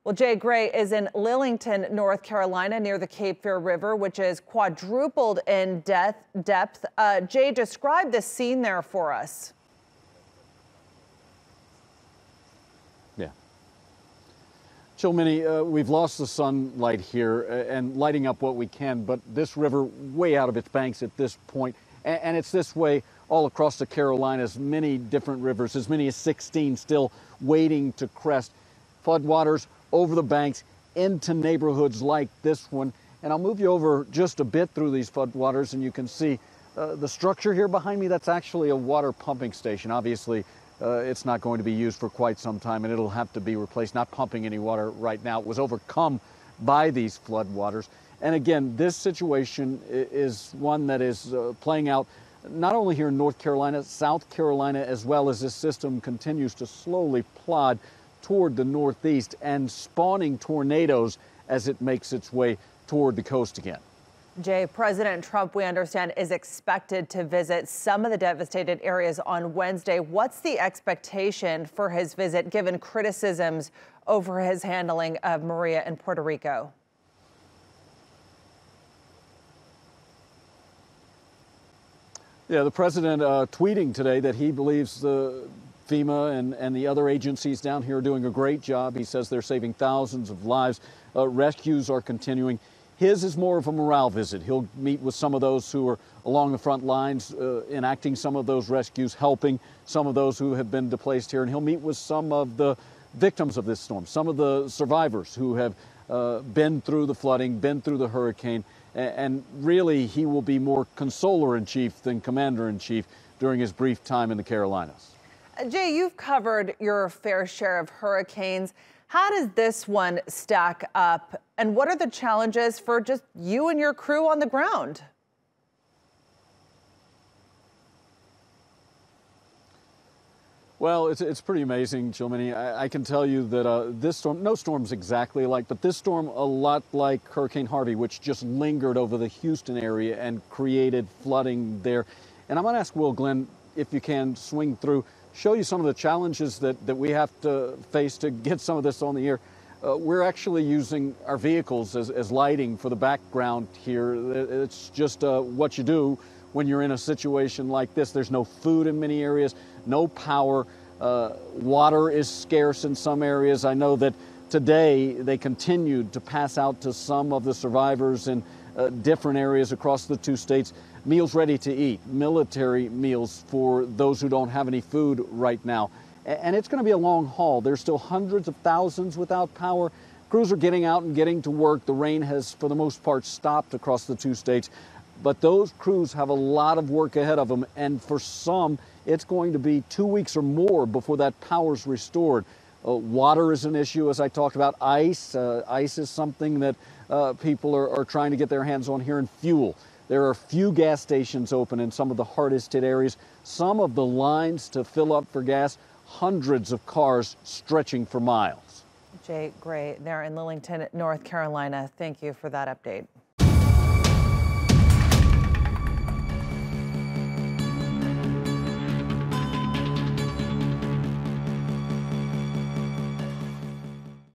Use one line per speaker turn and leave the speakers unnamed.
Well, Jay Gray is in Lillington, North Carolina, near the Cape Fear River, which is quadrupled in depth. Jay, describe the scene there for us.
Yeah. Chilmini, we've lost the sunlight here and lighting up what we can, but this river way out of its banks at this point, and it's this way all across the Carolinas, many different rivers, as many as 16 still waiting to crest. Floodwaters over the banks into neighborhoods like this one. And I'll move you over just a bit through these floodwaters, and you can see the structure here behind me. That's actually a water pumping station. Obviously, it's not going to be used for quite some time, and it'll have to be replaced, not pumping any water right now. It was overcome by these floodwaters. And again, this situation is one that is playing out not only here in North Carolina, South Carolina, as well as this system continues to slowly plod toward the northeast and spawning tornadoes as it makes its way toward the coast again.
Jay, President Trump, we understand, is expected to visit some of the devastated areas on Wednesday. What's the expectation for his visit, given criticisms over his handling of Maria in Puerto Rico?
Yeah, the president tweeting today that he believes the FEMA and the other agencies down here are doing a great job. He says they're saving thousands of lives. Rescues are continuing. His is more of a morale visit. He'll meet with some of those who are along the front lines, enacting some of those rescues, helping some of those who have been displaced here. And he'll meet with some of the victims of this storm, some of the survivors who have been through the flooding, been through the hurricane. And really, he will be more consoler-in-chief than commander-in-chief during his brief time in the Carolinas.
Jay, you've covered your fair share of hurricanes. How does this one stack up? And what are the challenges for just you and your crew on the ground?
Well, it's pretty amazing, Chilmini. I can tell you that this storm, no storm's exactly alike, but this storm a lot like Hurricane Harvey, which just lingered over the Houston area and created flooding there. And I'm going to ask Will Glenn, if you can, swing through, show you some of the challenges that we have to face to get some of this on the air. We're actually using our vehicles as lighting for the background here. It's just what you do when you're in a situation like this. There's no food in many areas, no power. Water is scarce in some areas. I know that today they continued to pass out to some of the survivors in different areas across the two states meals ready to eat, military meals for those who don't have any food right now. And it's going to be a long haul. There's still hundreds of thousands without power. Crews are getting out and getting to work. The rain has, for the most part, stopped across the two states. But those crews have a lot of work ahead of them. And for some, it's going to be 2 weeks or more before that power's restored. Water is an issue, as I talked about. Ice is something that people are trying to get their hands on here, and fuel. There are few gas stations open in some of the hardest hit areas. Some of the lines to fill up for gas, hundreds of cars stretching for miles.
Jay Gray there in Lillington, North Carolina. Thank you for that update.